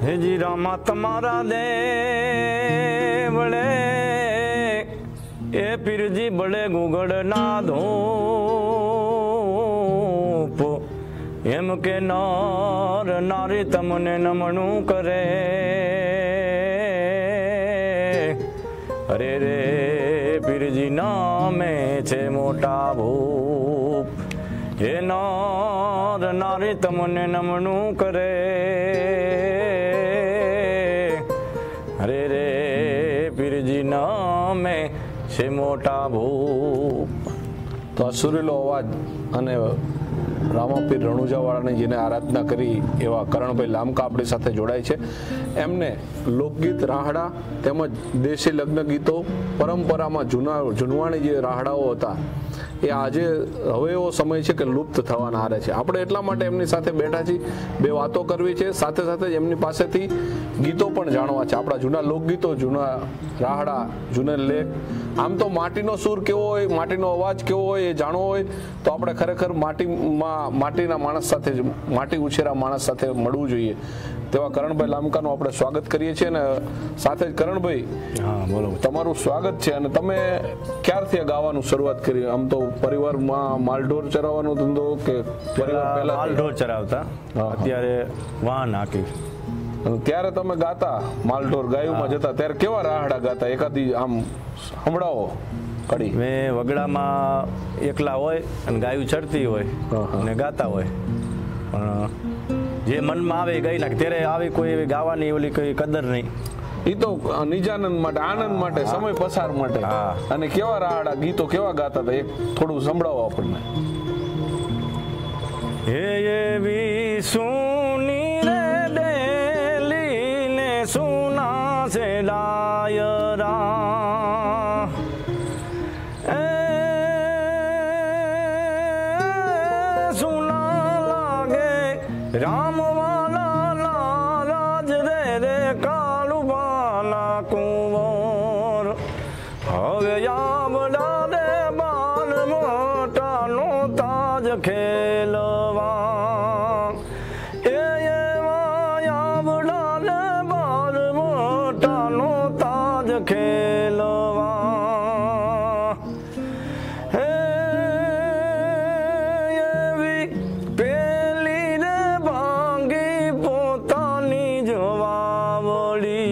Hazy Rama तमारा दे बड़े ए पीर जी बड़े गुगड़ ना धूप एम के नार नारी तमने नमणु करे अरे रे पीर जी नामे छे मोटा भूप हे नार नारी तमने नमणु करे अरे रे पीर जी नामे छे मोटा भूप। તો અસુરેલો અવાજ અને રામાપીર રણુજાવાળાની જેને આરાધના કરી એવા કરણભાઈ લામકા આપણી સાથે જોડાય છે. એમને લોકગીત રાહડા તેમજ દેશી લગ્ન ગીતો પરંપરામાં જૂનવાણી જે રાહડાઓ હતા એ આજે હવે એવો સમય છે કે લુપ્ત થવાના આરે છે. આપણે એટલા માટે એમની સાથે બેઠા છીએ, બે વાતો કરવી છે, સાથે સાથે એમની પાસેથી ગીતો પણ જાણવા છે, આપણા જૂના લોકગીતો, જૂના રાહડા, જૂના લેખ. આમ તો માટીનો સૂર કેવો હોય, માટીનો અવાજ કેવો હોય એ જાણવો હોય તો આપણે ખરેખર માટીના માણસ સાથે, માટી ઉછેરા માણસ સાથે મળવું જોઈએ. તેવા કરણભાઈ લામકાનું આપણે સ્વાગત કરીએ છીએ અને સાથે જ કરણભાઈ, હા બોલો, તમારું સ્વાગત છે. અને તમે ક્યારથી ગાવાનું શરૂઆત કરી? આમ તો પરિવારમાં માલઢોર ચરાવવાનો ધંધો કે પરિવાર પહેલા માલઢોર ચરાવતા, અત્યારે વાહન હાકી. ત્યારે તમે ગાતા, માલઢોર ગાયુંમાં જતા, ત્યારે કેવા રાહડા ગાતા? એકાદી આમ સંભળાવો કડી. મેં વગડામાં એકલા હોય અને ગાયું ચડતી હોય અને ગાતા હોય, પણ જે મનમાં આવે ગાઈ નાખે. ત્યારે આવી કોઈ એવી ગાવાની ઓલી કોઈ કદર નહીં. એ તો નિજાનંદ માટે, આનંદ માટે, સમય પસાર માટે. અને કેવા રાહડા ગીતો કેવા ગાતા હતા? એક થોડું સંભળાવો આપણને. હે એવી સુની રે ડેલી ને સુના છે ડાયરા, એ સુના લાગે રામ કુંવર. હવે યામડા દે બાલ મોટાનો તાજ ખેલવા, એ એવા યામડા દે બાલ મોટાનો તાજ ખેલવા. હે એવી પેલી રે ભાંગી પોતાની જવાવડી,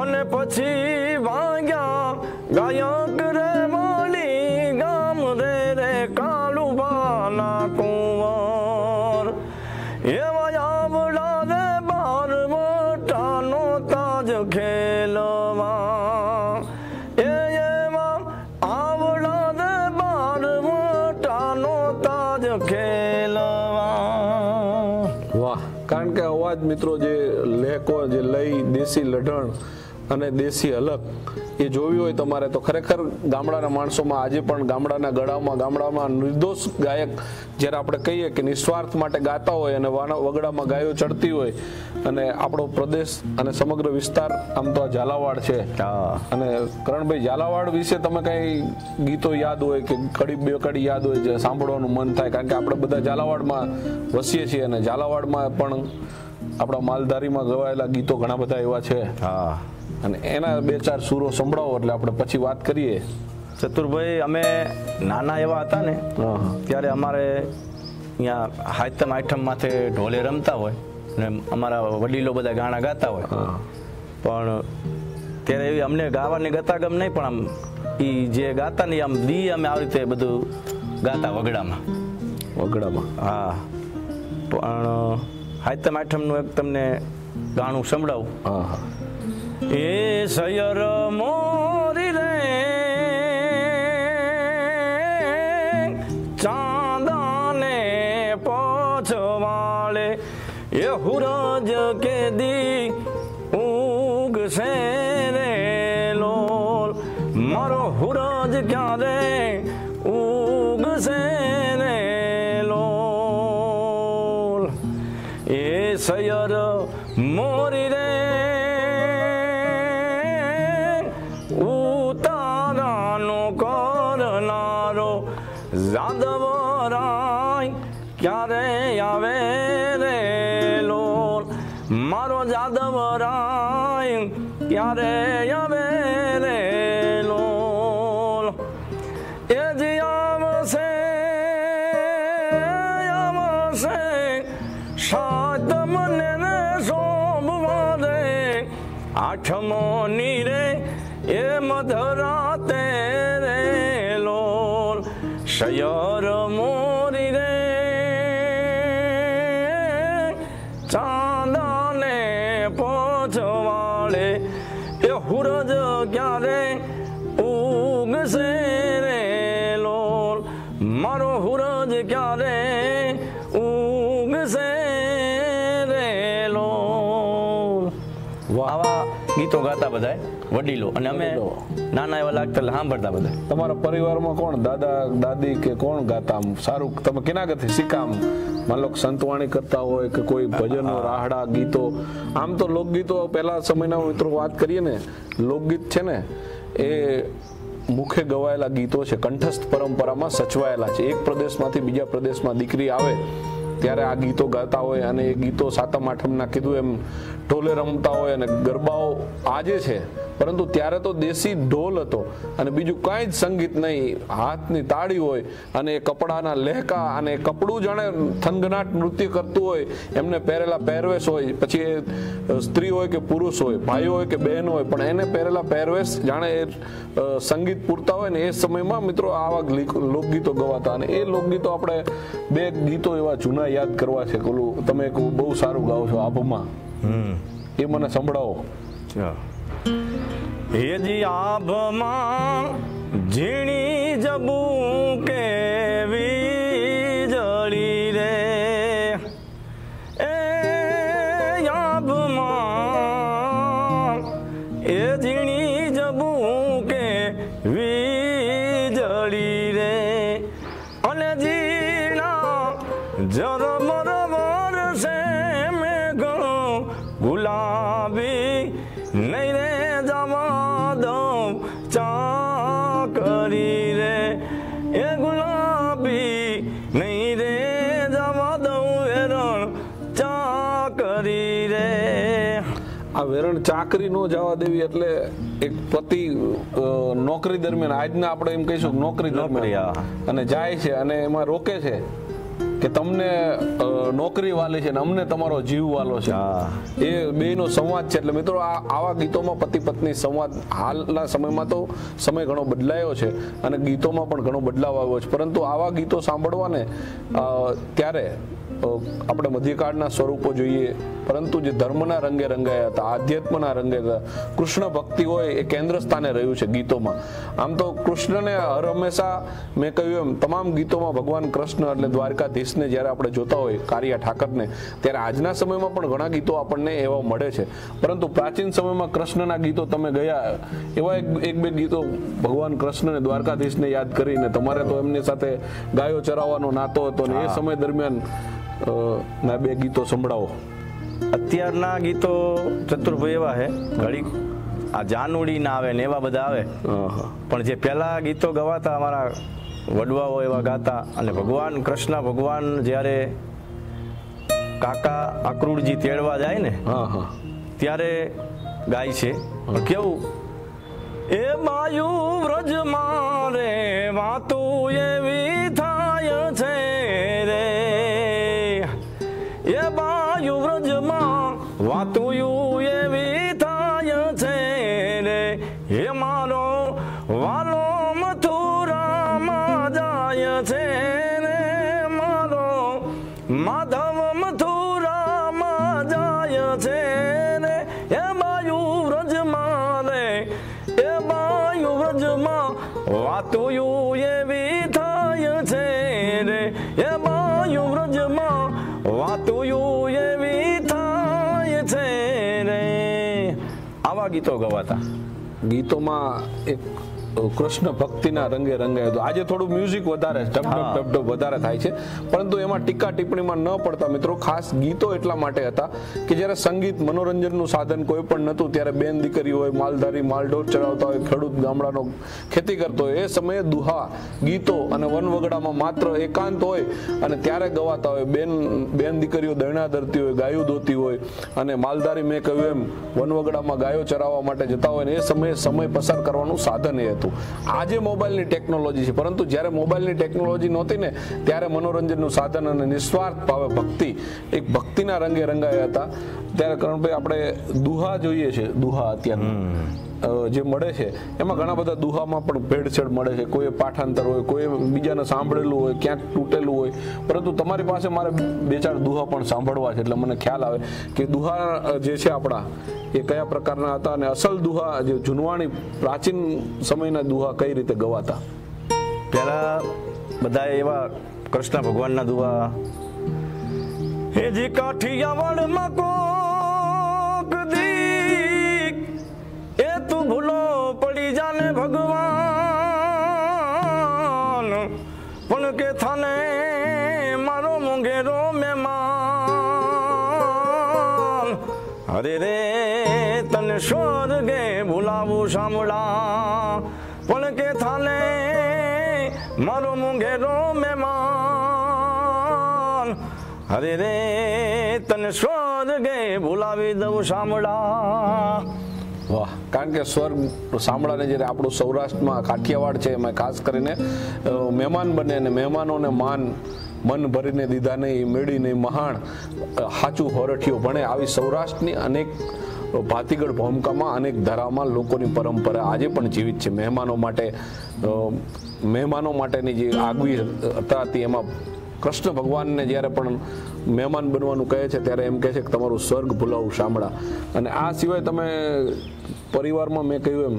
અને પછી વાગ્યા ગાયક રે મળી ગામ રે રે કાળુબાના કુંવર. એવા આવડા રે બાર મોટાનો તાજ ખેલવા, એ એવા આવડા રે બાર મોટાનો તાજ ખેલવા. વાહ! કારણ કે અવાજ મિત્રો, જે લેખો, જે લય, દેશી લઢણ અને દેશી અલગ એ જોવી હોય તમારે તો ખરેખર ગામડાના માણસોમાં આજે પણ ગામડાના ગળામાં, ગામડામાં નિર્દોષ ગાયક જ્યારે આપણે કહીએ કે નિસ્વાર્થ માટે ગાતા હોય અને વગડામાં ગાયો ચડતી હોય, અને આપણો પ્રદેશ અને સમગ્ર વિસ્તાર આમ તો ઝાલાવાડ છે. અને કરણભાઈ, ઝાલાવાડ વિશે તમે કઈ ગીતો યાદ હોય કે કડી બે કડી યાદ હોય જે સાંભળવાનું મન થાય? કારણ કે આપણે બધા ઝાલાવાડમાં વસીએ છીએ અને ઝાલાવાડમાં પણ આપણા માલધારીમાં ગવાયેલા ગીતો ઘણા બધા એવા છે. હા, અને એના બે ચાર સૂરો સંભળાવો એટલે આપણે પછી વાત કરીએ. ચતુરભાઈ, અમે નાના એવા હતા ને ત્યારે અમારે અહીંયા હાયતમ આઈટમ માથે ઢોલે રમતા હોય ને અમારા વડીલો બધા ગાણા ગાતા હોય, પણ ત્યારે એવી અમને ગાવાની ગતાગમ નહીં, પણ આમ એ જે ગાતા ને આમ દી અમે આવી રીતે બધું ગાતા વગડામાં. હા, પણ હાયતમ આઈટમનું એક તમને ગાણું સંભળાવું. એ સયર મોરી રે ચાંદાને પછવાળે, એ હુરજ કે દી ઉગશે રે લોલ, મારો હુરજ ક્યારે ઉગશે રે લોલ. એ સયર મોરી રે જાદવ રાય ક્યારે આવે રે લોલ, મારો જાદવ રાય ક્યારે આવે રે લોલ એ જ આવશે સાતમને ને સોમવારે આઠમો ની રે એ મધરાતે રે લોલ શયર મોરી રે ચાંદાને પછવાડે એ હુરજ ક્યારે ઉગશે રે લોલ મારો હુરજ ક્યારે ઉગશે રે લોલ. આવા ગીતો ગાતા બધા વડીલો અને અમે નાના એવા લાગતા સાંભળતા બધા. તમારા પરિવારમાં કોણ દાદા દાદી કે કોણ ગાતા? આમ સારું તમે કેના ગતિ શીખા? માન લો સંતવાણી કરતા હોય કે કોઈ ભજનો રાહડા ગીતો. આમ તો લોકગીતો પહેલા સમયના મિત્રો વાત કરીએ ને, લોકગીત છે ને એ મુખે ગવાયેલા ગીતો છે, કંઠસ્થ પરંપરામાં સચવાયેલા છે. એક પ્રદેશમાંથી બીજા પ્રદેશમાં દીકરી આવે ત્યારે આ ગીતો ગાતા હોય અને એ ગીતો સાતમ આઠમના કીધું એમ ઢોલે રમતા હોય અને ગરબાઓ આજે છે, પરંતુ ત્યારે તો દેશી ઢોલ હતો અને બીજું કાંઈ જ સંગીત નહીં. હાથની તાળી હોય અને એ કપડાના લહેકા અને કપડું જાણે થનગનાટ નૃત્ય કરતું હોય, એમને પહેરેલા પહેરવેશ હોય, પછી એ સ્ત્રી હોય કે પુરુષ હોય, ભાઈ હોય કે બહેન હોય, પણ એને પહેરેલા પહેરવેશ જાણે એ સંગીત પૂરતા હોય ને એ સમયમાં મિત્રો આવા લોકગીતો ગવાતા. અને એ લોકગીતો આપણે બે ગીતો એવા જૂના યાદ કરવા છે. ઓલું તમે બહુ સારું ગાઓ છો આભમાં, એ મને સંભળાવો. હેજી આભમાં ઝીણી જબુ કેવી જળી રે એ આભમાં એ ઝીણી જબુ કેવી જળી રે અને ઝીણા જરમર વરસે મેઘ ગુલાબી નહીં રે જવા દઉં ચાકરી રે એ ગુલાબી નહીં રે જવા દઉં વેરણ ચાકરી રે. આ વેરણ ચાકરી નો જવા દેવી એટલે એક પતિ નોકરી દરમિયાન, આજના આપણે એમ કહીશું નોકરી દરમિયાન, અને જાય છે અને એમાં રોકે છે કે તમને નોકરી વાલી છે ને અમને તમારો જીવ વાલો છે. એ બેનો સંવાદ છે. એટલે મિત્રો આવા ગીતોમાં પતિ પત્ની સંવાદ, હાલના સમયમાં તો સમય ઘણો બદલાયો છે અને ગીતોમાં પણ ઘણો બદલાવ આવ્યો છે, પરંતુ આવા ગીતો સાંભળવાને ત્યારે આપણે મધ્યકાળના સ્વરૂપો જોઈએ, પરંતુ જે ધર્મના રંગે રંગાયા હતા, આધ્યાત્મના રંગે હતા, કૃષ્ણ ભક્તિ હોય એ કેન્દ્ર સ્થાને રહ્યું છે ગીતોમાં. આમ તો કૃષ્ણને હર હંમેશા મેં કહ્યું એમ તમામ ગીતોમાં ભગવાન કૃષ્ણ એટલે દ્વારકાધીશને જ્યારે આપણે જોતા હોય, કારિયા ઠાકરને, ત્યારે આજના સમયમાં પણ ઘણા ગીતો આપણને એવા મળે છે. પરંતુ પ્રાચીન સમયમાં કૃષ્ણના ગીતો તમે ગયા એવા એક બે ગીતો ભગવાન કૃષ્ણને દ્વારકાધીશને યાદ કરીને, તમારે તો એમની સાથે ગાયો ચરાવવાનો નાતો હતો ને એ સમય દરમિયાન ના બે ગીતો સંભળાવો. અત્યારના ગીતો ચતુરભાઈ એવા છે, ઘડી આ જાનુડી ના આવે ને એવા બધા આવે, પણ જે પહેલા ગીતો ગવાતા અમારા વડવાઓ એવા ગાતા. અને ભગવાન કૃષ્ણ ભગવાન જ્યારે કાકા અક્રૂરજી તેડવા જાય ને ત્યારે ગાય છે. કેવું એ બાયુ વ્રજ મારે વાતું એવી થાય છે રે, એ બાયુ વ્રજમાં વાતું એવી થાય છે રે, હે મારો વાલો મથુરામાં જાય છે રે, મારો માધવ મથુરામાં જાય છે રે, એ બાયુ વ્રજમાં રે, એ બાયુ વ્રજમાં વાતું એવી થાય છે રે, એ બાયુ વ્રજમાં વાતું એવી થાય છે રે. આવા ગીતો ગવાતા. ગીતોમાં એક કૃષ્ણ ભક્તિના રંગે રંગાયું હતું. આજે થોડું મ્યુઝિક વધારે ઢબ વધારે થાય છે, પરંતુ એમાં ટીકા ટિપ્પણીમાં ન પડતા મિત્રો. ખાસ ગીતો એટલા માટે હતા કે જ્યારે સંગીત મનોરંજનનું સાધન કોઈ પણ નહોતું, ત્યારે બેન દીકરી હોય, માલધારી માલઢોર ચરાવતા હોય, ખેડૂત ગામડાનો ખેતી કરતો હોય, એ સમયે દુહા ગીતો અને વનવગડામાં માત્ર એકાંત હોય અને ત્યારે ગવાતા હોય. બેન દીકરીઓ દૈણા ધરતી હોય, ગાયું દોતી હોય, અને માલધારી મેં કહ્યું એમ વનવગડામાં ગાયો ચરાવવા માટે જતા હોય ને એ સમયે સમય પસાર કરવાનું સાધન એ હતું. આજે મોબાઈલની ટેકનોલોજી છે, પરંતુ જ્યારે મોબાઈલની ટેકનોલોજી નહોતી ને ત્યારે મનોરંજનનું સાધન અને નિસ્વાર્થ ભાવે ભક્તિ, એક ભક્તિના રંગે રંગાયા હતા. ત્યારે કરણભાઈ આપણે દુહા જોઈએ છે. દુહા અત્યારે જે મળે છે એમાં ઘણા બધા દુહામાં પણ ભેળસેળ મળે છે. કોઈ પાઠાંતર હોય, કોઈ બીજાને સાંભળેલું હોય, ક્યાંક તૂટેલું હોય. પરંતુ તમારી પાસે મારે 2-4 દુહા પણ સાંભળવા છે, એટલે મને ખ્યાલ આવે કે દુહા જે છે આપણા એ કયા પ્રકારના હતા અને અસલ દુહા જે જૂનવાણી પ્રાચીન સમયના દુહા કઈ રીતે ગવાતા. પહેલા બધા એવા કૃષ્ણ ભગવાનના દુહા, હેજી કાઠિયાવાડમાં કોક દીક એ તું ભૂલો પડી જાને ભગવાન, પણ કે થાને મારો મોંઘેરો મહેમાન, અરે રે તને સ્વર્ગે ભૂલાવું સાંભળા, પણ કે થાને મારો મોંઘેરો મહેમાન, અરે રે તને સ્વર્ગે ભૂલાવી દઉં સાંભળા. વાહ, કારણ કે સ્વર્ગ સાંભળાને જ્યારે આપણું સૌરાષ્ટ્રમાં કાઠિયાવાડ છે એમાં ખાસ કરીને મહેમાન બને અને મહેમાનોને માન મન ભરીને દીધા નહીં, મેળી નહીં, મહાણ હાચું હોરઠિયો ભણે. આવી સૌરાષ્ટ્રની અનેક ભાતીગળ ભૂમિકામાં, અનેક ધારામાં લોકોની પરંપરા આજે પણ જીવિત છે. મહેમાનો માટેની જે આગવી હતી એમાં કૃષ્ણ ભગવાનને જ્યારે પણ મહેમાન બનવાનું કહે છે ત્યારે એમ કહે છે કે તમારું સ્વર્ગ ભૂલાવું શામળા. અને આ સિવાય તમે પરિવારમાં, મેં કહ્યું એમ,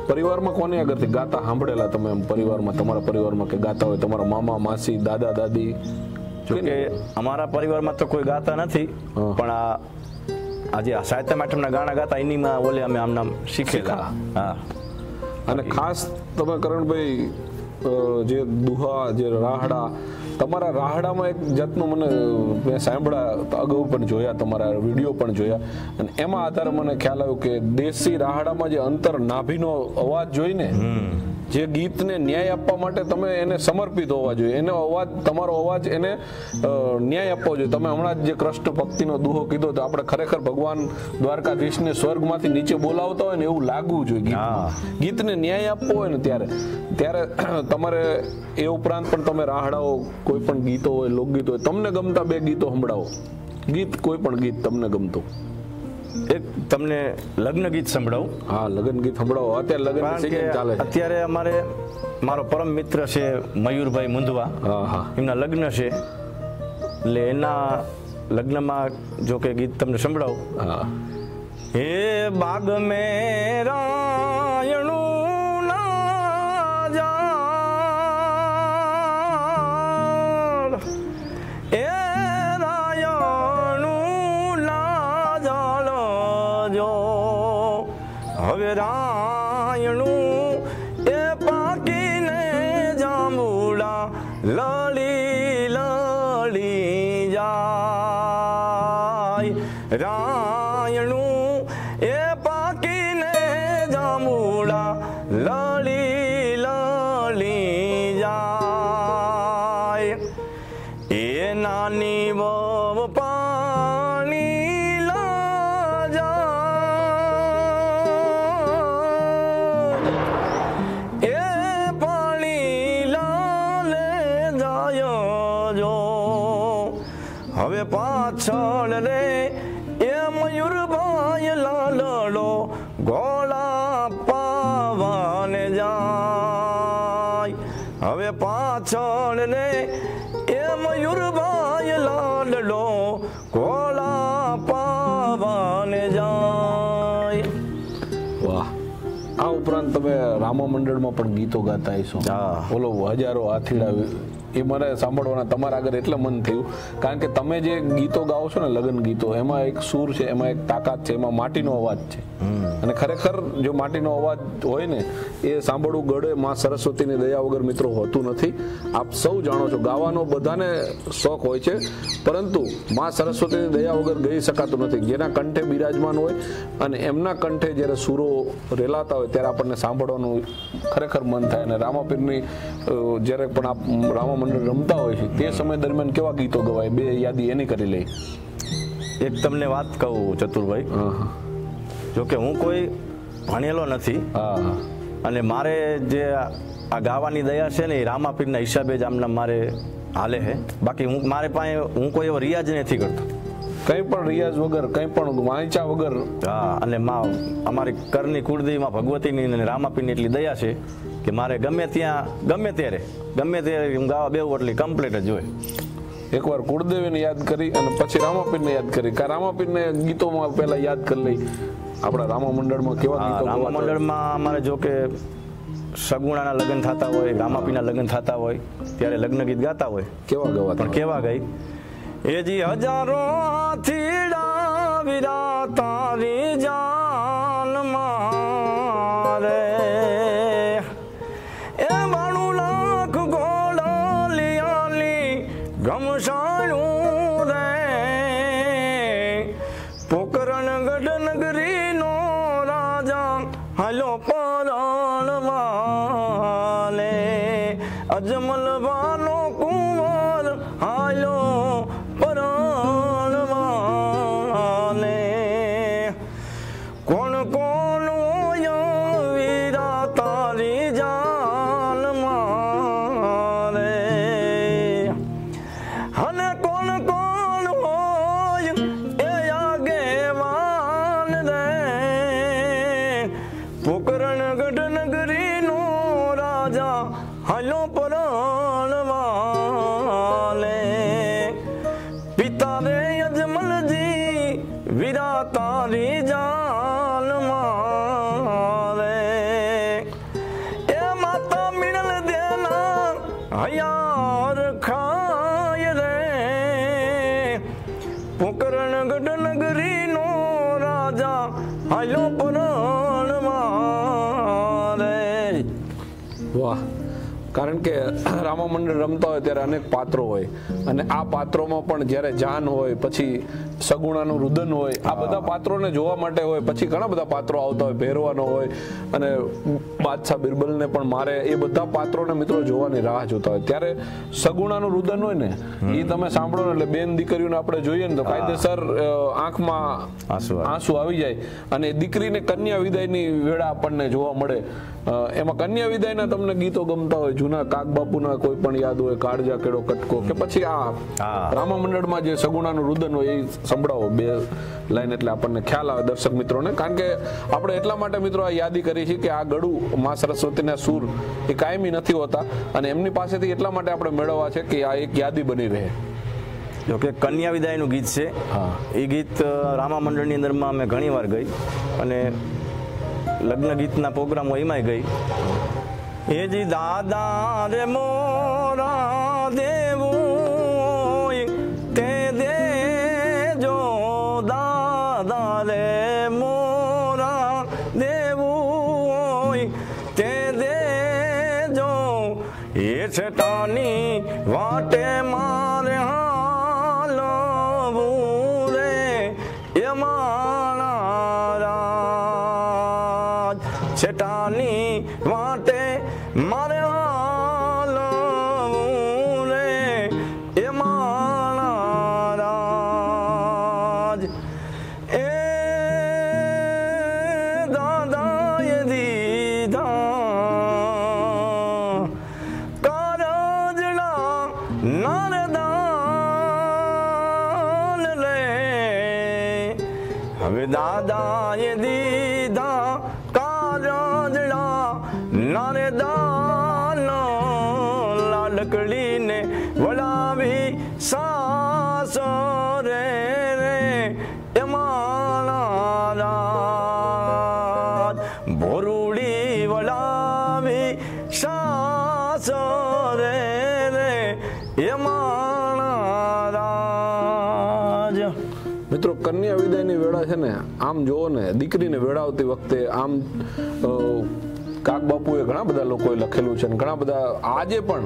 પરિવારમાં કોને આગળથી ગાતા સાંભળેલા તમે એમ પરિવારમાં, તમારા પરિવારમાં કે ગાતા હોય તમારા મામા માસી દાદા દાદી? જોકે અમારા પરિવારમાં તો કોઈ ગાતા નથી, પણ આજે સાહિત્ય માઠમના ગાણા ગાતા એનીમાં ઓલે અમે આમ નામ શીખેલા. હા. અને ખાસ તમે કરણભાઈ જે દુહા, જે રાહડા, તમારા રાહડામાં એક જાતનું મને મેં સાંભળ્યા, અગાઉ પણ જોયા, તમારા વિડીયો પણ જોયા, અને એમાં આધારે મને ખ્યાલ આવ્યો કે દેશી રાહડામાં જે અંતર નાભીનો અવાજ જોઈને જે ગીતને ન્યાય આપવા માટે તમે એને સમર્પિત હોવા જોઈએ, એનો અવાજ, તમારો અવાજ એને ન્યાય આપવો જોઈએ. તમે હમણાં જ જે કૃષ્ણ ભક્તિનો દુહો કીધો તો આપણે ખરેખર ભગવાન દ્વારકાધીશને સ્વર્ગમાંથી નીચે બોલાવતા હોય ને એવું લાગવું જોઈએ. ગીતને ન્યાય આપવો હોય ને ત્યારે તમારે એ ઉપરાંત પણ તમે રાહડાઓ, કોઈ પણ ગીતો હોય, લોકગીત હોય, તમને ગમતા 2 ગીતો સંભળાવો. ગીત, કોઈ પણ ગીત તમને ગમતું. એક તમને લગ્ન ગીત સંભળાવું. હા, લગ્ન ગીત સંભળાવો. અત્યારે લગ્ન સીઝન ચાલે છે. અત્યારે મારો પરમ મિત્ર છે મયુરભાઈ મુંદવા, એમના લગ્ન છે, એટલે એના લગ્નમાં જો કે ગીત તમને સંભળાવું. હે બાગ મેં રાયણું ના જાળ, એ હવે રાયણું એ પાકીને જાંબુડા લળી લળી જાય, રાયણું એ પાકીને જાંબુડા લળી લળી જાય, એ નાની વહુ પાણી પાછળ રે એ મયુરભાઈ લાલડો ગોળા પાવાને જાય, હવે પાછળ રે એ મયુરભાઈ લાલડો ગોળા પાવાને જાય. વાહ, આ ઉપરાંત તમે રામા મંડળમાં પણ ગીતો ગાતા હશો. હા. ઓલો હજારો હાથીડા, એ મને સાંભળવાના તમારા આગળ એટલે મન થયું, કારણ કે તમે જે ગીતો ગાઓ છો ને, લગ્ન ગીતો, એમાં એક સૂર છે, એમાં એક તાકાત છે, એમાં માટીનો અવાજ છે. અને ખરેખર જો માટીનો અવાજ હોય ને, એ સાંભળવું ગળે માં સરસ્વતીની દયા વગર મિત્રો હોતું નથી. આપ સૌ જાણો છો, ગાવાનો બધાને શોખ હોય છે, પરંતુ માં સરસ્વતીની દયા વગર ગઈ શકાતું નથી. જેના કંઠે બિરાજમાન હોય અને એમના કંઠે જ્યારે સૂરો રેલાતા હોય ત્યારે આપણને સાંભળવાનું ખરેખર મન થાય. અને રામાપીરની જ્યારે પણ આપ રામા મંડળ રમતા હોય છે તે સમય દરમિયાન કેવા ગીતો ગવાય, બે યાદી એની કરી લઈ. એક તમને વાત કહું ચતુરભાઈ, જોકે હું કોઈ ભણેલો નથી, અને મારે જે આ ગાવાની દયા છે ને એ રામાપીરના હિસાબે જ આમના મારે હાલે છે. બાકી મારે પાસે હું કોઈ એવો રિયાજ નથી કરતો, કંઈ પણ રિયાઝ વગર, કંઈ પણ વાંચા વગર. હા. અને અમારી કરની કુળદેવીમાં ભગવતીની અને રામાપીરની એટલી દયા છે કે મારે ગમે ત્યાં ગમે ત્યારે હું ગાવા બેવું એટલે કમ્પ્લીટ જ હોય. એકવાર કુળદેવીને યાદ કરી અને પછી રામાપીરને યાદ કરી. રામાપીરને ગીતોમાં પહેલા યાદ કરી લઈ. આપણા રામા મંડળમાં કેવા ગીતો? રામા મંડળમાં અમારે જો કે સગુણાના લગ્ન થતા હોય, રામાપીના લગ્ન થતા હોય ત્યારે લગ્ન ગીત ગાતા હોય. કેવા ગવાતા? પણ કેવા ગાઈ? એજી હજારો હાથીડા વીરા તારી જાન મારે, એ 92 લાખ ઘોડા લિયાલી ગમસાયું રે, પોકરણગઢ નગરીનો રાજા હાલો પરણવાલે, અજમલવાનો કુંવર હાલો પરણવાલે, કોણ કોણ વીરા તારી જાન મારે, અને કોણ કોણ હોય એ આગેવાન રે, પોકરણગઢ નગરીનો રાજા હાલો પરણવાલે, પિતા રે અજમલજી વીરા તારી જાન મારે, એ માતા મિણલ દેના હયાર ખાય રે, પોકરણગઢ નગરીનો રાજા હાલો પરણવાલે. વાહ. કારણ કે રામા મંડળ રમતા હોય ત્યારે અનેક પાત્રો હોય, અને આ પાત્રોમાં પણ જ્યારે જાન હોય, પછી સગુણાનું રુદન હોય, આ બધા પાત્રોને જોવા માટે હોય. પછી ઘણા બધા પાત્રો આવતા હોય, ભેરવાનો હોય અને બાદશાહ બિરબલને પણ મારે. એ બધા પાત્રોને મિત્રો જોવાની રાહ જોતા હોય. ત્યારે સગુણાનું રુદન હોય ને, એ તમે સાંભળો ને એટલે બેન દીકરીઓને આપણે જોઈએ ને તો કાયદેસર આંખમાં આંસુ આવી જાય. અને દીકરીને કન્યા વિદાયની વેળા આપણને જોવા મળે. એમાં કન્યા વિદાયના તમને ગીતો ગમતા હોય, જૂના કાગબાપુના કોઈ પણ યાદ હોય, કાળજા કેળો કટકો, કે પછી આ રામા મંડળમાં જે સગુણાનું રુદન હોય એ સંભળાવો બે લાઈન, એટલે આપણને ખ્યાલ આવે દર્શક મિત્રોને. કારણ કે આપણે એટલા માટે મિત્રો આ યાદી કરી છે કે આ ગળું માં સરસ્વતીના સૂર એ કાયમી નથી હોતા, અને એમની પાસેથી એટલા માટે આપણે મેળવવા છે કે આ એક યાદી બની રહે. જો કે કન્યા વિદાયનું ગીત છે, એ ગીત રામા મંડળની અંદરમાં અમે ઘણી વાર ગઈ, અને લગ્ન ગીતના પ્રોગ્રામો એમાંય ગઈ. હેજી દાદા રે મોરા દેવું તે દેજો, દાદા રે મોરા દેવું તે દેજો, એ છટાની વાટે મારે હાલવું રે, એ મારા છટાની વાટે મારે હાલવું રે, એ મારા રાજ, એ દાદાએ દીધા કારજડા નારદાન રે, હવે દાદાએ દીધા નારદાનો, લાડકડીને વળાવી સાસો રે, એમાં ભોરુડી વળા સમજો. મિત્રો, કન્યા વિદાયની વેળા છે ને, આમ જોવો ને, દીકરીને વેળાવતી વખતે આમ કાક બાપુએ ઘણા બધા લોકોએ લખેલું છે, ઘણા બધા આજે પણ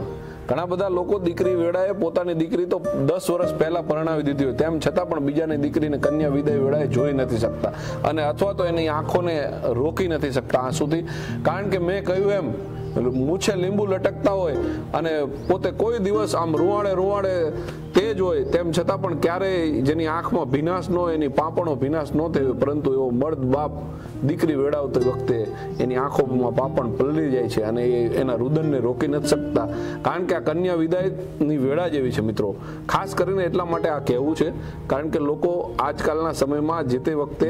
ઘણા બધા લોકો દીકરી વેળાએ પોતાની દીકરી તો 10 વર્ષ પહેલા પરણાવી દીધી હોય, તેમ છતાં પણ બીજાની દીકરીને કન્યા વિદાય વેળાએ જોઈ નથી શકતા, અને અથવા તો એની આંખોને રોકી નથી શકતા આંસુથી. કારણ કે મેં કહ્યું એમ, મૂછે લીંબુ લટકતા હોય અને પોતે કોઈ દિવસ આમ રૂવાડે તેજ હોય, તેમ છતાં પણ ક્યારેય જેની આંખમાં ભીનાશ ન હોય, એની પાંપણો ભીનાશ ન થઈ હોય, પરંતુ એવો મર્દ બાપ દીકરી વેળાવતી વખતે એની આંખોમાં પાંપણ પલળી જાય છે અને એના રુદનને રોકી નથી શકતા. કારણ કે આ કન્યા વિદાયની વેળા જેવી છે મિત્રો. ખાસ કરીને એટલા માટે આ કહેવું છે કારણ કે લોકો આજકાલના સમયમાં જે તે વખતે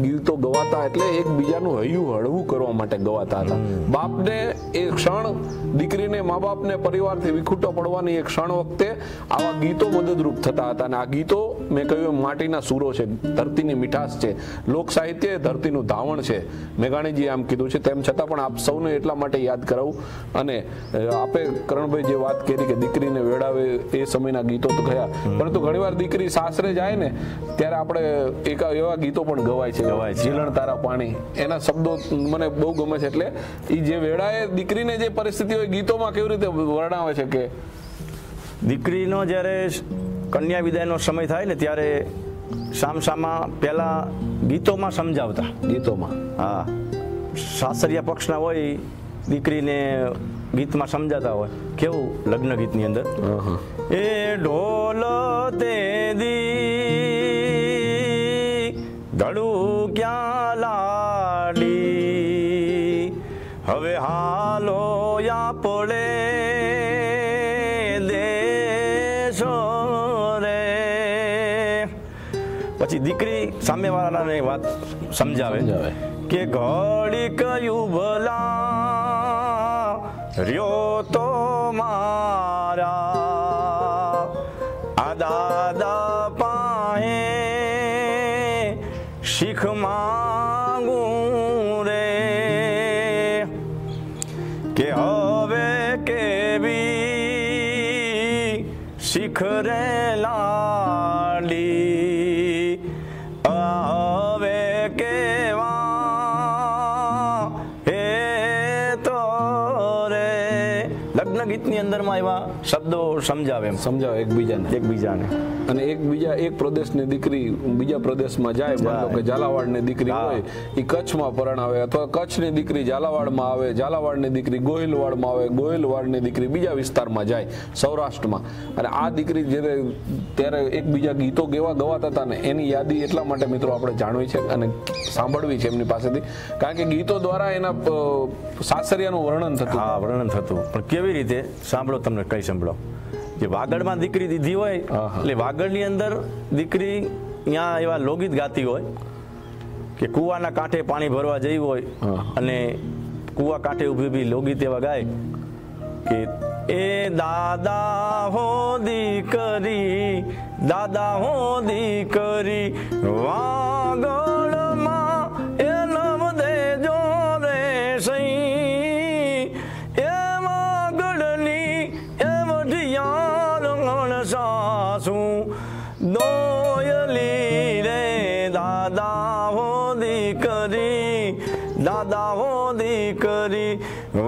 ગીતો ગવાતા એટલે એકબીજાનું હૈયું હળવું કરવા માટે ગવાતા હતા. બાપને એ ક્ષણ, દીકરીને, મા બાપને પરિવારથી વિખૂટો પડવાની એક ક્ષણ વખતે આવા ગીતો મદદરૂપ થતા હતા. અને આ ગીતો મેં કહ્યું માટીના સૂરો છે, ધરતીની મીઠાશ છે, લોક સાહિત્ય એ ધરતીનું ધાવણ છે. મેઘાણીજીએ આમ કીધું છે. તેમ છતાં પણ આપ સૌને એટલા માટે યાદ કરાવું. અને આપે કરણભાઈ જે વાત કરી કે દીકરીને વેળાવે એ સમયના ગીતો તો ગયા, પરંતુ ઘણીવાર દીકરી સાસરે જાય ને ત્યારે આપણે એવા ગીતો પણ ગવાય છે. જીલણ તારા પાણી, એના શબ્દો મને બહુ ગમે છે. એટલે એ જે વેળાએ દીકરીને જે પરિસ્થિતિ હોય ગીતોમાં કેવી રીતે વર્ણવે છે કે દીકરીનો જ્યારે કન્યા વિદાયનો સમય થાય ને ત્યારે સામસામા પહેલા ગીતોમાં સમજાવતા. ગીતોમાં હા, સાસરિયા પક્ષના હોય દીકરીને ગીતમાં સમજાતા હોય. કેવું લગ્ન ગીતની અંદર એ ઢોલ તે ધડું ક્યાં લાડી, હવે હાલો આપણે દેશો રે. પછી દીકરી સામેવાળાને વાત સમજાવે કે ઘડી કયું ભલા રહ્યો તો મારા આ દાદા પાહે શીખ માંગું રે, કે હવે કેવી શીખ રે લાડી, હવે કેવા હે તો રે. લગ્ન ગીતની અંદરમાં એવા શબ્દો સમજાવે એકબીજાને. અને એક પ્રદેશની દીકરી બીજા પ્રદેશમાં જાય, માનો કે ઝાલાવાડની દીકરી હોય એ કચ્છમાં પરણાવે, અથવા કચ્છની દીકરી ઝાલાવાડમાં આવે, ઝાલાવાડની દીકરી ગોહિલવાડમાં આવે, ગોહિલવાડની દીકરી બીજા વિસ્તારમાં જાય સૌરાષ્ટ્રમાં. અને આ દીકરી ત્યારે એકબીજા ગીતો ગવાતા હતા ને એની યાદી એટલા માટે મિત્રો આપણે જાણવી છે અને સાંભળવી છે એમની પાસેથી, કારણ કે ગીતો દ્વારા એના સાસરિયાનું વર્ણન થતું. હા, વર્ણન થતું. પણ કેવી રીતે સાંભળો, તમને કઈ સંભળો. જે વાગડમાં દીકરી દીધી હોય એટલે વાગડની અંદર દીકરી ત્યાં એવા લોકગીત ગાતી હોય કે કુવાના કાંઠે પાણી ભરવા જઈ હોય અને કુવા કાંઠે ઊભી ઊભી લોકગીત એવા ગાય કે એ દાદા હો દીકરી, દાદા હો દીકરી વાગડમાં એ નમ દેજો રે સઈ, એ વાગડની એ વઢિયાર સાસુ દોયલી રે, દાદા હો દીકરી, દાદા હો દીકરી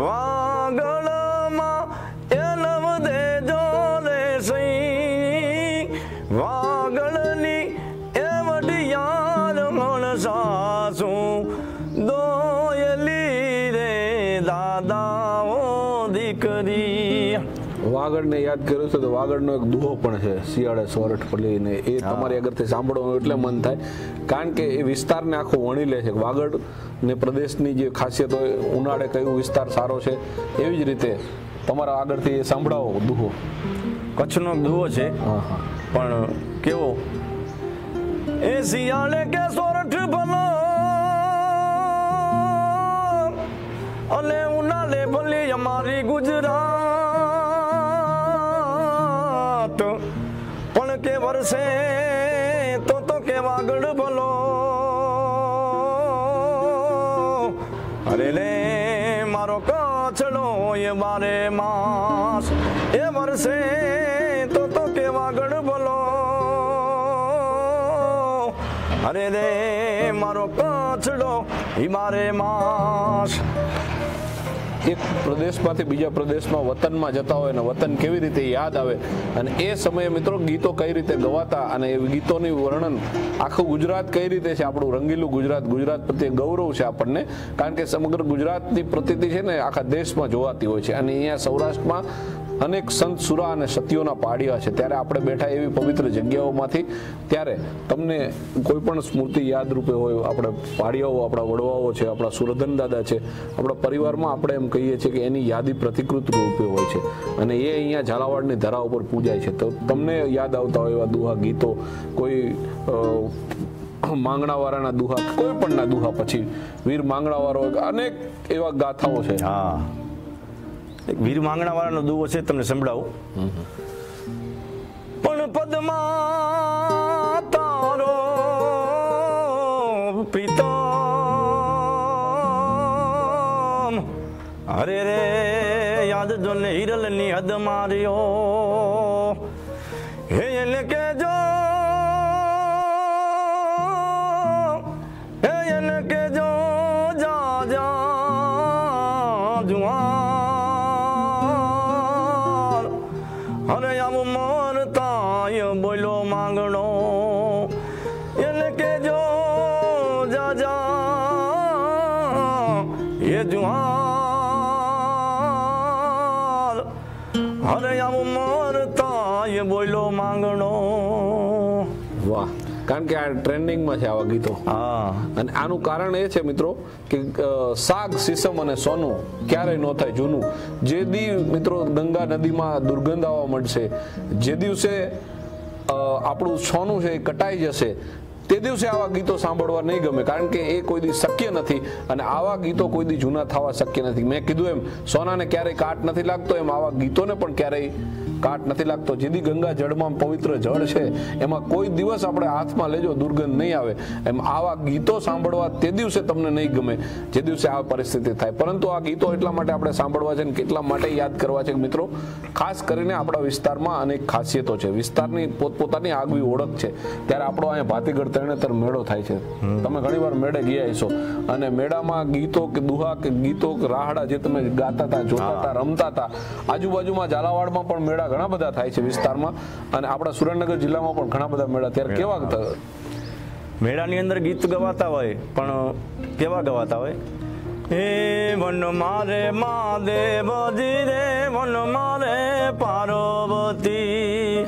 વાગડમાં એ નમ દેજો રે સઈ, વાગડની એ વઢિયાર સાસુ દોયલી રે, દાદા હો દીકરી. વાગડને યાદ કર્યું છે તો વાગડનો એક દુહો પણ છે, શિયાળે સોરઠ પલીને, એ તમારી આગળથી સાંભળવાનું એટલે મન થાય કારણ કે એ વિસ્તારને આખો વણી લે છે. વાગડ ને પ્રદેશની જે ખાસિયત હોય, ઉનાળે કયો વિસ્તાર સારો છે, એવી જ રીતે તમારા આગળથી એ સાંભળાવો દુહો. કચ્છનો દુહો છે પણ કેવો, એ શિયાળે કે સોરઠ ભલો અને ઉનાળે ભલી અમારી ગુજરાત, પણ કે વર્ષે તો કે વાગડ ભલો, અરે લે મારો કચ્છડો એ બારે માસ, એ વર્ષે તો કે વાગડ ભલો. અરે રે મારો કચડો ઈ મારે માસ. એક પ્રદેશમાંથી બીજા પ્રદેશમાં વતનમાં જતા હોય અને વતન કેવી રીતે યાદ આવે અને એ સમયે મિત્રો ગીતો કઈ રીતે ગવાતા અને એ ગીતોની વર્ણન આખું ગુજરાત કઈ રીતે છે, આપણું રંગીલું ગુજરાત, ગુજરાત પ્રત્યે ગૌરવ છે આપણને, કારણ કે સમગ્ર ગુજરાતની પ્રતિતિ છે ને આખા દેશમાં જોવાતી હોય છે. અને અહીંયા સૌરાષ્ટ્રમાં અનેક સંત સુરા અને સતીઓના પાડિયા છે. ત્યારે આપણે બેઠા એવી પવિત્ર જગ્યાઓમાંથી ત્યારે તમને કોઈ પણ સ્મૃતિ યાદ રૂપે હોય, આપણે પાડિયાઓ, આપણા વડવાઓ છે, આપણા સુરધન દાદા છે, આપણા પરિવારમાં આપણે એમ કહીએ છીએ કે એની યાદી પ્રતિકૃત રૂપે હોય છે અને એ અહીંયા ઝાલાવાડની ધરા ઉપર પૂજાય છે. તો તમને યાદ આવતા હોય એવા દુહા ગીતો, કોઈ માંગણાવાળાના દુહા, કોઈ પણના દુહા, પછી વીર માંગણાવાળો, અનેક એવા ગાથાઓ છે. હા, એક વીર માંગણાવાળાનો દુહો છે, તમને સંભળાવું. પણ પદ્મા તારો પ્રીતમ, અરે રે યાદ જો ને હિરલ ની હદ માર્યો, હે એને કેજો, હે એને કેજો જા જા જુઆ. અરે આવું મરતા બોલો માંગણો, એને કેજો જા જા એ જુહાર. અરે આવું મરતા બોલો માંગણો. વાહ, કારણ કે આ ટ્રેન્ડિંગમાં છે આવા ગીતો. હા, અને આનું કારણ એ છે મિત્રો કે સાગ, સીસમ અને સોનું ક્યારેય ન થાય જૂનું. જે દી મિત્રો ગંગા નદીમાં દુર્ગંધ આવવા મળશે, જે દિવસે આપણું સોનું છે એ કટાઈ જશે, તે દિવસે આવા ગીતો સાંભળવા નહીં ગમે, કારણ કે એ કોઈ દી શક્ય નથી અને આવા ગીતો કોઈ દી જૂના થવા શક્ય નથી. મેં કીધું એમ સોનાને ક્યારેય કાટ નથી લાગતો, એમ આવા ગીતોને પણ ક્યારેય કાટ નથી લાગતો. જેથી ગંગા જળમાં પવિત્ર જળ છે, એમાં કોઈ દિવસ આપણે હાથમાં લેજો દુર્ગંધ નહીં આવે. એમ આવા ગીતો સાંભળવા તે દિવસે તમને નહીં ગમે જે દિવસે આ પરિસ્થિતિ થાય. પરંતુ આ ગીતો એટલા માટે આપણે સાંભળવા છે ને કેટલા માટે યાદ કરવા છે મિત્રો, ખાસ કરીને આપણા વિસ્તારમાં અનેક ખાસિયતો છે, વિસ્તારની પોતપોતાની આગવી ઓળખ છે. ત્યારે આપણો અહીંયા ભાતીગઢ તરણેતર મેળો થાય છે. તમે ઘણીવાર મેળે ગયા હશો અને મેળામાં ગીતો કે દુહા કે ગીતો કે રાહડા જે તમે ગાતા હતા, જોતા હતા, રમતા હતા. આજુબાજુમાં ઝાલાવાડમાં પણ મેળા ઘણા બધા થાય છે વિસ્તારમાં, અને આપણા સુરેન્દ્રનગર જિલ્લામાં પણ ઘણા બધા મેળા. ત્યારે કેવા મેળાની અંદર ગીત ગવાતા હોય, પણ કેવા ગવાતા હોય? હે વન મારે મહાદેવજી રે, વન મારે પાર્વતી,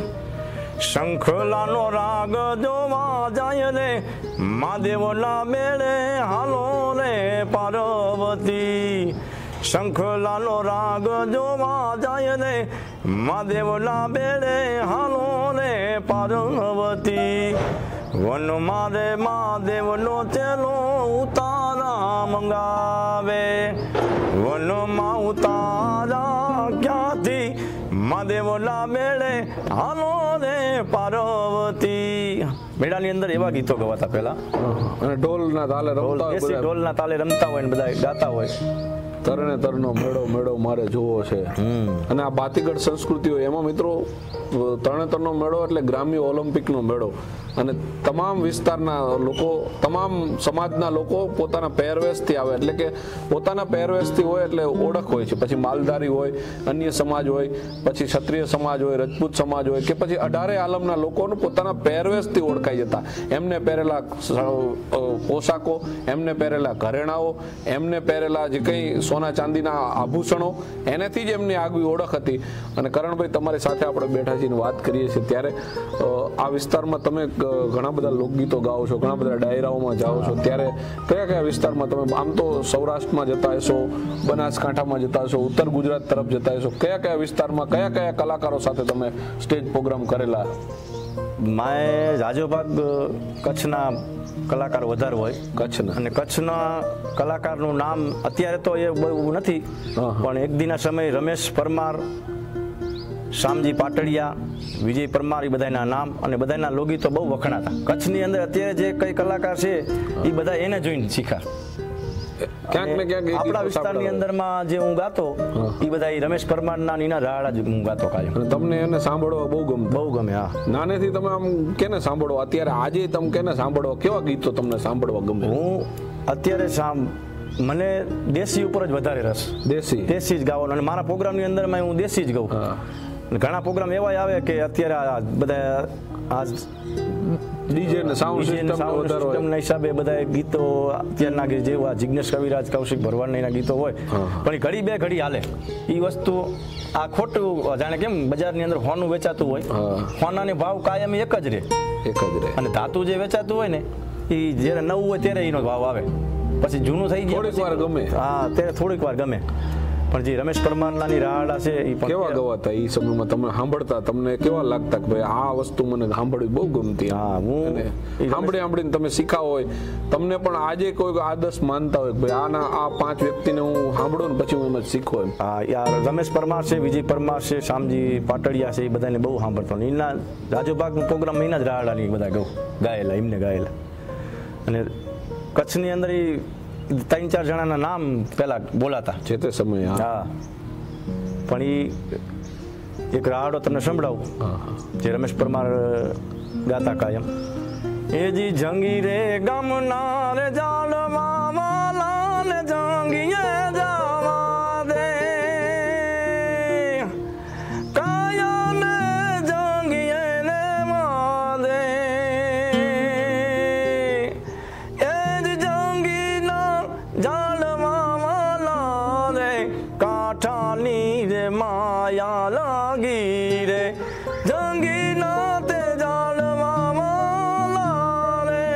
શંખલાનો રાગ જોવા જાય રે, મહાદેવના મેળે હાલો રે પાર્વતી. શંખલાનો રાગ જોવા જાય રે, મહાદેવના બેડે હાલો રે પાર્વતી. વન મારે મહાદેવનો ચેલો ઉતારા મંગાવે, વનમાં ઉતારા ક્યાંથી, મહાદેવના બેડે હાલો રે પાર્વતી. મેળાની અંદર એવા ગીતો ગવાતા પહેલા, અને ઢોલના તાલે રમતા હોય, ઢોલના તાલે રમતા હોય ને બધા ગાતા હોય. તરણેતરનો મેળો મેળો મારે જોવો છે. અને આ ભાતીગઢ સંસ્કૃતિ હોય એમાં મિત્રો તરણેતરનો મેળો એટલે ગ્રામ્ય ઓલિમ્પિકનો મેળો, અને તમામ વિસ્તારના લોકો, તમામ સમાજના લોકો પોતાના પહેરવેશથી આવે, એટલે કે પોતાના પહેરવેશથી હોય એટલે ઓળખ હોય છે. પછી માલધારી હોય, અન્ય સમાજ હોય, પછી ક્ષત્રિય સમાજ હોય, રજપૂત સમાજ હોય, કે પછી 18 આલમના લોકોનું પોતાના પહેરવેશથી ઓળખાઈ જતા. એમને પહેરેલા પોશાકો, એમને પહેરેલા ઘરેણાઓ, એમને પહેરેલા જે કંઈ સોના ચાંદીના આભૂષણો, એનાથી જ એમની આગવી ઓળખ હતી. અને કરણભાઈ, તમારી સાથે આપણે બેઠા છીએ, વાત કરીએ છીએ, ત્યારે આ વિસ્તારમાં તમે ઘણા બધા લોકગીતો ગાઓ છો, ઘણા બધા ડાયરાઓમાં જાઓ છો, ત્યારે કયા કયા વિસ્તારમાં તમે, આમ તો સૌરાષ્ટ્રમાં જતા હશો, બનાસકાંઠામાં જતા હશો, ઉત્તર ગુજરાત તરફ જતા હશો, કયા કયા વિસ્તારમાં કયા કયા કલાકારો સાથે તમે સ્ટેજ પ્રોગ્રામ કરેલા? માએ જાજો ભાગ કચ્છના કલાકાર વધારે હોય, કચ્છના, અને કચ્છના કલાકારનું નામ અત્યારે તો એ બહુ નથી, પણ એક દિના સમય રમેશ પરમાર, શામજી પાટડિયા, વિજય પરમાર, એ બધાના નામ અને બધાના લોકગીતો બહુ વખણાતા. કચ્છની અંદર અત્યારે જે કઈ કલાકાર છે એ બધા એને જોઈને શીખ્યા. ક્યાંક ને ક્યાંક એ આપણા ગીતો વિસ્તારની અંદરમાં જે હું ગાતો એ બધા ઈ રમેશ પરમારના નીના રાડા જ હું ગાતો કાયમ. અને તમને એને સાંભળવા બહુ ગમતું? બહુ ગમે. હા, નાનેથી તમે આમ કેને સાંભળો? અત્યારે આજે તમે કેને સાંભળો? કેવા ગીતો તમને સાંભળવા ગમે? હું અત્યારે મને દેશી ઉપર જ વધારે રસ. દેશી જ ગાવાનો, અને મારા પ્રોગ્રામની અંદરમાં હું દેશી જ ગાઉં. ઘણા પ્રોગ્રામ એવા આવે કે અત્યારે બધા ડીજે ને સાઉન્ડ સિસ્ટમના હિસાબે બધા ગીતો અત્યારના જેવા જિગ્નેશ કવિરાજ, કૌશિક ભરવાડના ગીતો હોય, પણ એ ઘડી બે ઘડી હાલે. એ વસ્તુ આ ખોટું, જાણે કેમ બજારની અંદર હોનું વેચાતું હોય, હોનાને ભાવ કાયમ એક જ રહે. અને ધાતુ જે વેચાતું હોય ને એ જ્યારે નવું હોય ત્યારે એનો ભાવ આવે, પછી જૂનું થઈ જાય થોડીક વાર ગમે. હા, ત્યારે થોડીક વાર ગમે. પણ જે રમેશ પરમારનાની રાડા છે એ કેવા ગવાતા એ સમયમાં? તમે સાંભળતા તમને કેવા લાગતા કે ભાઈ આ વસ્તુ મને સાંભળવી બહુ ગમતી? હા, હું સાંભળીને તમે શીખા હોય, તમને પણ આજે કોઈ આદર્શ માનતા હોય કે ભાઈ આના આ 5 વ્યક્તિને હું સાંભળું ને પછી હું એમ જ શીખો એમ? હા, યાર રમેશ પરમાર છે, વિજય પરમાર છે, શામજી પાટડિયા છે, એ બધાને બહુ સાંભળતો. એના રાજુભાગનો પ્રોગ્રામ એના જ રાડાની બધા ગાયેલા, એમને ગાયેલા. અને કચ્છની અંદર 3-4 જણાના નામ પેલા બોલાતા છે તે સમયે. હા, પણ એક રાડો તમને સંભળાવું જે રમેશ પરમાર ગાતા કાયમ. એ જી જંગી રે ગમના રે જાળવા વાલા ને જંગીએ જાવા દે, કાયા ને જંગીએ ને માદે, એ જી જંગી ના જાળવા વાલા રે કાંઠાની રે માયા લાગી રે, જંગી ના તે જાળવા વાલા રે,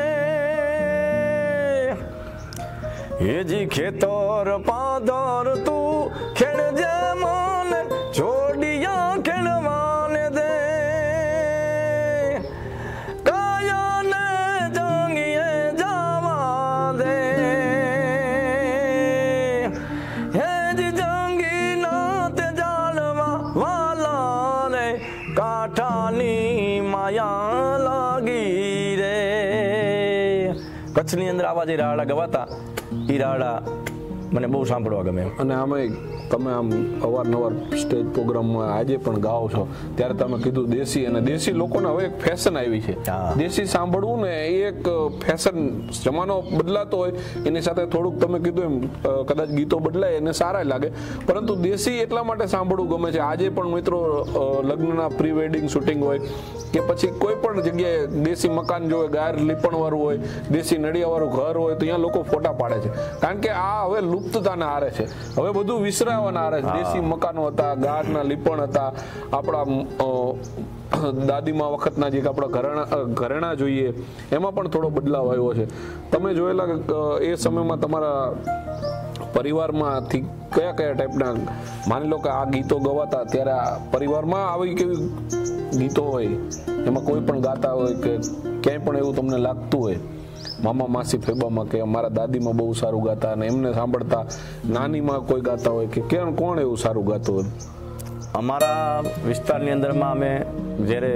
એ જી ખેતર પાદર તું ખેડજે મને જોડિયા ખેડવાને દે, કાયા ને જંગીએ જાવા દે, હે જી જંગી ના તે જાળવા વાલા રે કાંઠાની માયા લાગી રે. કચ્છની અંદર આવા જે રાડા ગવાતા એ રાડા મને બહુ સાંભળવા ગમે. અને આમાં તમે આમ અવારનવાર સ્ટેજ પ્રોગ્રામમાં આજે પણ ગાઓ છો, ત્યારે તમે કીધું દેશી, અને દેશી લોકોને હવે એક ફેશન આવી છે. દેશી સાંભળવું ને એ એક ફેશન, જમાનો બદલાતો હોય એની સાથે થોડુંક તમે કીધું એમ કદાચ ગીતો બદલાય એને સારા લાગે, પરંતુ દેશી એટલા માટે સાંભળવું ગમે છે. આજે પણ મિત્રો લગ્નના પ્રી વેડિંગ શૂટિંગ હોય કે પછી કોઈ પણ જગ્યાએ દેશી મકાન જોવે, ગાયર લીપણવાળું હોય, દેશી નડિયાવાળું ઘર હોય, તો અહીંયા લોકો ફોટા પાડે છે. કારણ કે આ હવે લુપ્તતાના આરે છે, હવે બધું વિસરાવાના આરે છે. દેશી મકાનો હતા, ગારના લીપણ હતા, આપણા દાદીમા વખતના જે આપણા ઘરેણા જોઈએ એમાં પણ થોડો બદલાવ આવ્યો છે. તમે જોયેલા એ સમયમાં તમારા પરિવારમાંથી કયા કયા ટાઈપના, માની લો કે આ ગીતો ગવાતા ત્યારે આ પરિવારમાં આવી કેવી ગીતો હોય, એમાં કોઈ પણ ગાતા હોય કે ક્યાંય પણ એવું તમને લાગતું હોય મામા માસી ફેબામાં કે અમારા દાદીમાં બહુ સારું ગાતા અને એમને સાંભળતા, નાનીમાં કોઈ ગાતા હોય કે કોણ એવું સારું ગાતું હોય? અમારા વિસ્તારની અંદરમાં અમે જ્યારે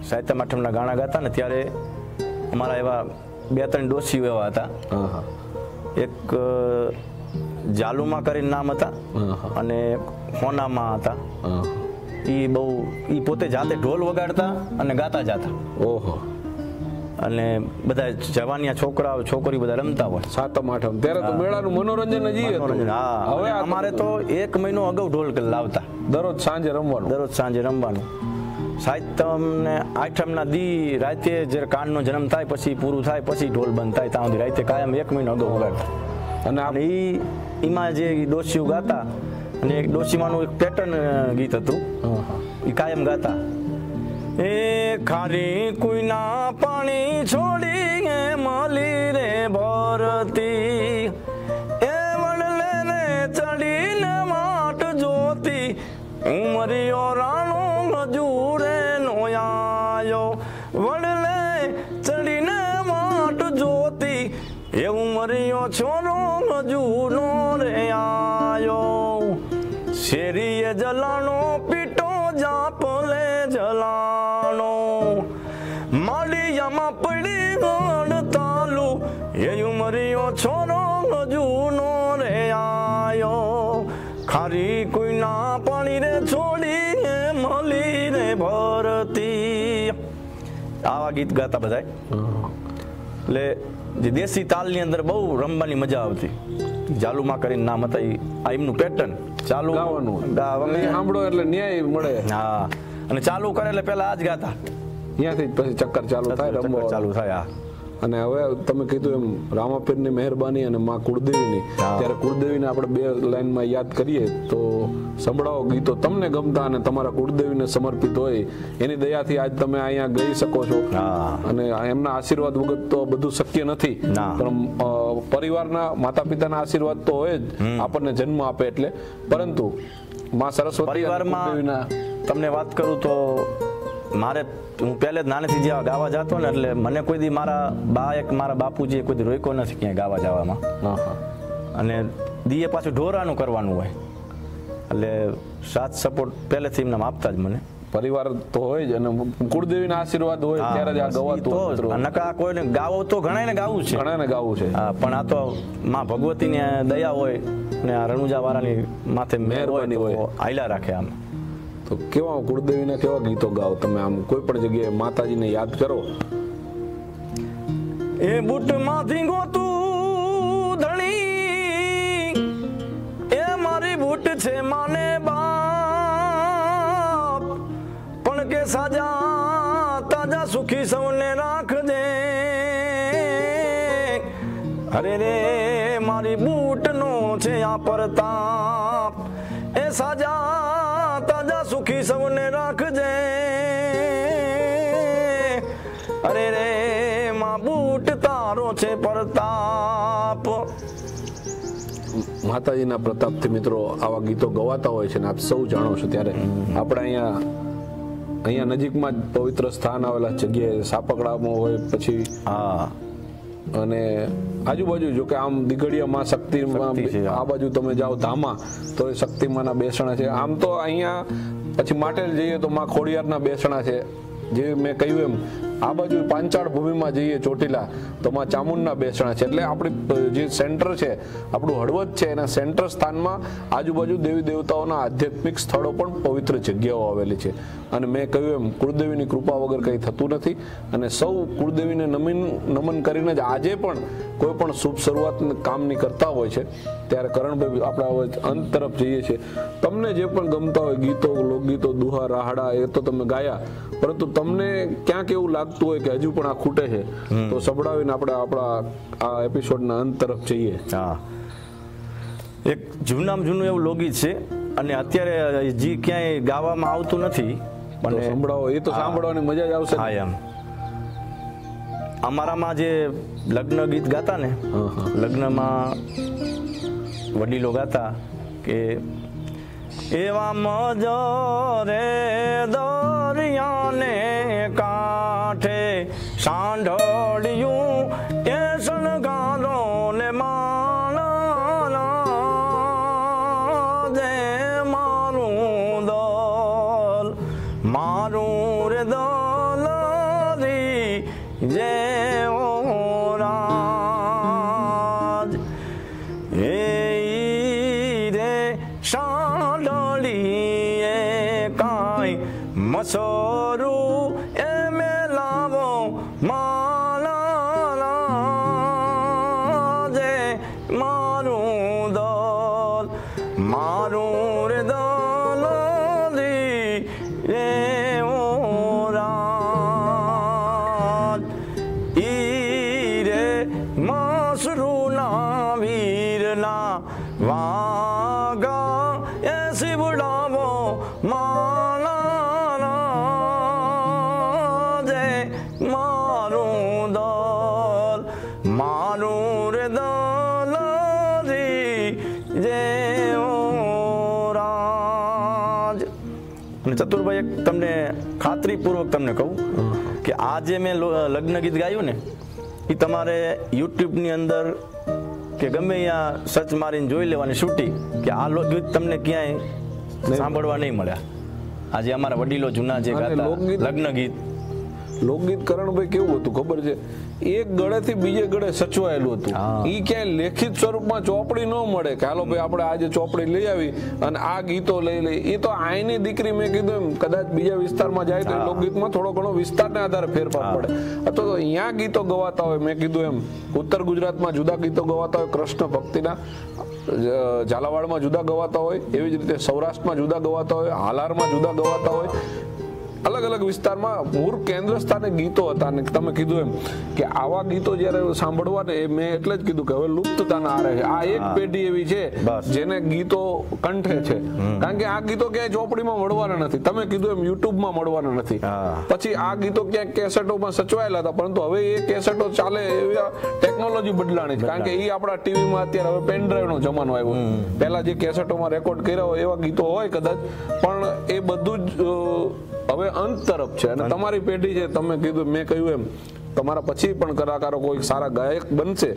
સાહિત્ય આઠમના ગાણા ગાતા ને ત્યારે અમારા એવા 2-3 ડોસીઓ એવા હતા. એક જાલુમાં કરીને નામ હતા અને હોનામાં હતા. એ પોતે જાતે ઢોલ વગાડતા અને ગાતા જતા. ઓહો. અને બધા જવાનિયા છોકરાઓ છોકરી બધા રમતા હોય સાતમ આઠમ ત્યારે તો મેળાનું મનોરંજન જ હતું. હા, હવે અમારે તો 1 મહિનો અગાઉ ઢોલ લાવતા, દરરોજ સાંજે રમવાનું. સાહિત્યમ ને આઠમના દી રાતે જ્યારે કાનનો જન્મ થાય પછી પૂરું થાય પછી ઢોલ બંધ થાય ત્યાં સુધી રાતે કાયમ 1 મહિનો અગાઉ વગાડતા. અને એમાં જે ડોસીઓ ગાતા, અને એક ડોસીમાનું એક પેટર્ન ગીત હતું એ કાયમ ગાતા. એ ખારી કુઈના પાણી છોડી મળી રે ભરતી, એ વડલે ને ચડીને માટ જોતી, ઉમરિયો રાણો મજૂરે નો આયો, વડલે ચડીને માટ જોતી, એ ઉમરિયો છોરો મજૂરો રે આયો, શેરીએ જલાણો પીટો જાપલે જલાણો, માડિયામાં પડી વડતાલું, એ ઉમરિયો છોરો મજૂનો આવા ગીત ગાતા બધા. એટલે જે દેશી તાલની અંદર બહુ રમવાની મજા આવતી. જાલુમાં કરીને નામ હતા, આ એમનું પેટર્ન ચાલુ ગાવાનું સાંભળો એટલે ન્યાય મળે. હા, અને ચાલુ કરે એટલે પેલા આ જ ગાતા, ત્યાંથી જ પછી ચક્કર ચાલુ થાય, રમવા ચાલુ થાય. અને હવે તમે કીધું એમ રામાપીરની મહેરબાની અને માં કુળદેવીની, ત્યારે કુળદેવીને આપણે બે લાઈનમાં યાદ કરીએ તો સંભળાવો ગીતો તમને ગમતા અને તમારા કુળદેવીને સમર્પિત હોય. એની દયાથી આજ તમે અહીંયા ગઈ શકો છો, અને એમના આશીર્વાદ વગર તો બધું શક્ય નથી. પણ પરિવારના માતા પિતાના આશીર્વાદ તો હોય જ, આપણને જન્મ આપે એટલે. પરંતુ માં સરસ્વતી પરિવારમાં તમને વાત કરું તો મારે, હું પહેલે જ નાનેથી જ્યાં ગાવા જતો ને, એટલે મને કોઈ દી મારા બાપુજીએ કોઈ દી રોક્યો નથી ક્યાંય ગાવા જવામાં. અને દીએ પાછું ઢોરાનું કરવાનું હોય, એટલે સાથ સપોર્ટ પહેલેથી એમને આપતા જ મને. પરિવાર તો હોય જ, અને કુળદેવીના આશીર્વાદ હોય ત્યારે જ આ ગવાતું. નકા કોઈને ગાવો તો ઘણાને ગાવું છે, હા, પણ આ તો માં ભગવતીની દયા હોય ને આ રણુજા વાળાની માથે મહેરબાની હોય, આયલા રાખે. આમ તો કેવા કુળદેવીના કેવા ગીતો ગાઓ તમે? આમ કોઈ પણ જગ્યાએ માતાજીને યાદ કરો. એ બુટ માંથી ગોતું ધણી, એ મારી બુટ છે માને બાપ, પણ કે સાજા તાજા સુખી સૌને રાખજે. અરે રે મારી બુટ નો છે આ પરતાપ, એ સાજા તાજા સુખી સૌને રાખજે. અરે રે માં બૂટ તારો છે પ્રતાપ. માતાજીના પ્રતાપથી મિત્રો આવા ગીતો ગવાતા હોય છે, ને આપ સૌ જાણો છો. ત્યારે આપણે અહીંયા નજીકમાં જ પવિત્ર સ્થાન આવેલા જગ્યાએ સાપકડામાં હોય, પછી અને આજુબાજુ જો કે આમ દિગડિયામાં શક્તિમાં, આ બાજુ તમે જાઓ ધામા તો એ શક્તિમાના બેસણા છે. આમ તો અહીંયા પછી માટેલ જઈએ તો માં ખોડિયારના બેસણા છે. જે મેં કહ્યું એમ આ બાજુ પાંચાળ ભૂમિમાં જઈએ ચોટીલા તો માં ચામુંડના બેસણા છે. એટલે આપણી જે સેન્ટર છે આપણું હળવદ છે, એના સેન્ટર સ્થાનમાં આજુબાજુ દેવી દેવતાઓના આધ્યાત્મિક સ્થળો પણ પવિત્ર જગ્યાઓ આવેલી છે. અને મેં કહ્યું એમ કુળદેવીની કૃપા વગર કંઈ થતું નથી. અને સૌ કુળદેવીને નમન કરીને જ આજે પણ કોઈ પણ શુભ શરૂઆત કામની કરતા હોય છે. ત્યારે કરણભાઈ આપણે હવે અંત તરફ જઈએ છીએ. તમને જે પણ ગમતા હોય ગીતો, લોકગીતો, દુહા, રાહડા એ તો તમે ગાયા, પરંતુ તમને ક્યાંક એવું લાગતું હોય કે હજુ પણ આ ખૂટે છે તો સંભળાવીને આપણે આપણા આ એપિસોડના અંત તરફ જઈએ. હા, એક જૂનામાં જૂનું એવું લોકગીત છે, અને અત્યારે જે ક્યાંય ગાવામાં આવતું નથી, પણ સંભળાવો. એ તો સાંભળવાની મજા જ આવશે. હા, એમ અમારામાં જે લગ્ન ગીત ગાતા ને, લગ્નમાં વડીલો ગાતા કે એવા મજો રે દરિયાને કાંઠે સાંઢળિયું એ શણગારો ને માળા દે મારું દોલ, મારું રે દોલ રી જે મસોરું એ મેલાવો માલા જે મારું દોલ, મારું રે દોલ રે રાજ. ઈ રે મસરૂના વીરના વાગા એ શિવડાવો માલા ચતુરભાઈ. એક તમને ખાતરીપૂર્વક તમને કહું કે આ જે મેં લગ્ન ગીત ગાયું ને, એ તમારે યુટ્યુબની અંદર કે ગમે અહીંયા સર્ચ મારીને જોઈ લેવાની છૂટી કે આ લોકગીત તમને ક્યાંય સાંભળવા નહીં મળ્યા. આજે અમારા વડીલો જૂના જે ગાતા લગ્ન ગીત, લોકગીત કરણભાઈ કેવું હતું ખબર છે, એક ગળેથી બીજે ગળે સચવાયેલું હતું. ઈ ક્યાંય લેખિત સ્વરૂપમાં ચોપડી ન મળે કે હાલો ભાઈ આપણે આજે ચોપડી લઈ આવી અને આ ગીતો લઈ લઈ. એ તો આઈની દીકરી મેં કીધું એમ કદાચ બીજા વિસ્તારમાં જાય તો લોકગીતમાં થોડો ઘણો વિસ્તારને આધારે ફેરફાર પડે, અથવા તો અહીંયા ગીતો ગવાતા હોય. મેં કીધું એમ ઉત્તર ગુજરાતમાં જુદા ગીતો ગવાતા હોય કૃષ્ણ ભક્તિના, ઝાલાવાડમાં જુદા ગવાતા હોય, એવી જ રીતે સૌરાષ્ટ્રમાં જુદા ગવાતા હોય, હાલારમાં જુદા ગવાતા હોય. અલગ અલગ વિસ્તારમાં મૂળ કેન્દ્ર સ્થાને ગીતો હતા. અને તમે કીધું એમ કે આવા ગીતો જયારે સાંભળવા ને મેં એટલે જ કીધું કે હવે લુપ્તતાના આરે છે. આ એક પેઢી એવી છે જેને ગીતો કંઠે છે, કારણ કે આ ગીતો ક્યાંય ચોપડીમાં મળવાના નથી. તમે કીધું એમ યુટ્યુબમાં મળવાના નથી. પછી આ ગીતો ક્યાંક કેસેટોમાં સચવાયેલા હતા, પરંતુ હવે એ કેસેટો ચાલે એવી ટેકનોલોજી બદલાણી છે. કારણ કે એ આપણા ટીવીમાં અત્યારે હવે પેન ડ્રાઈવ નો જમાનો આવ્યો. પહેલા જે કેસેટોમાં રેકોર્ડ કર્યા હોય એવા ગીતો હોય કદાચ, પણ એ બધું જ હવે અંત તરફ છે. અને તમારી પેઢી છે, તમે કીધું મેં કહ્યું એમ તમારા પછી પણ કલાકારો કોઈ સારા ગાયક બનશે,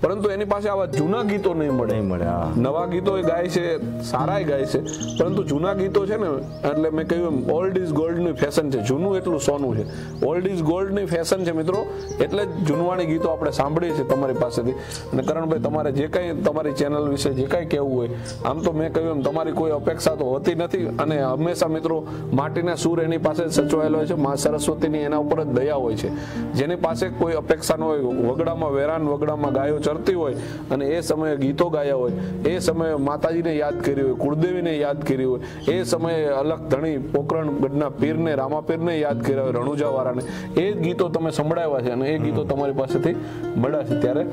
પરંતુ એની પાસે આવા જૂના ગીતો નહીં મળે. નવા ગીતો એ ગાય છે, સારા ગાય છે, પરંતુ જૂના ગીતો છે ને, એટલે મેં કહ્યું એમ ઓલ્ડ ઇઝ ગોલ્ડ ની ફેશન છે. જૂનું એટલું સોનું છે, ઓલ્ડ ઇઝ ગોલ્ડ ની ફેશન છે મિત્રો. એટલે જ જૂનવાણી ગીતો આપણે સાંભળીએ છીએ તમારી પાસેથી. અને કરણભાઈ તમારે જે કંઈ તમારી ચેનલ વિશે જે કંઈ કહેવું હોય, આમ તો મેં કહ્યું એમ તમારી કોઈ અપેક્ષા તો હોતી નથી. અને હંમેશા મિત્રો માટીના સૂર એની પાસે સચવાયેલો હોય છે, મા સરસ્વતીની એના ઉપર જ દયા હોય છે. જેની પાસે કોઈ અપેક્ષા ન હોય, વગડામાં વેરાન વગડામાં ગાયો ચરતી હોય અને એ સમયે ગીતો ગાયા હોય, એ સમયે માતાજીને યાદ કરી હોય, કુળદેવીને યાદ કરી હોય, એ સમયે અલગ ધણી પોકરણગઢના પીરને, રામાપીરને યાદ કર્યા હોય, રણુજાવાળાને, એ ગીતો તમે સંભળાવ્યા છે અને એ ગીતો તમારી પાસેથી મળ્યા છે. ત્યારે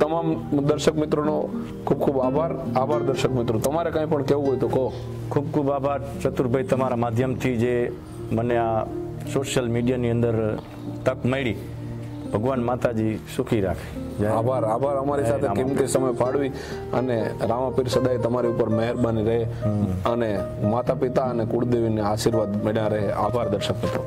તમામ દર્શક મિત્રોનો ખૂબ ખૂબ આભાર દર્શક મિત્રો. તમારે કંઈ પણ કહેવું હોય તો કહો. ખૂબ ખૂબ આભાર ચતુરભાઈ, તમારા માધ્યમથી જે મને આ સોશિયલ મીડિયાની અંદર તક મળી. ભગવાન માતાજી સુખી રાખે. આભાર અમારી સાથે કિંમતી સમય ફાળવી, અને રામાપીર સદાય તમારી ઉપર મહેરબાની રહે અને માતા પિતા અને કુળદેવીને આશીર્વાદ મળ્યા રહે. આભાર દર્શક મિત્રો.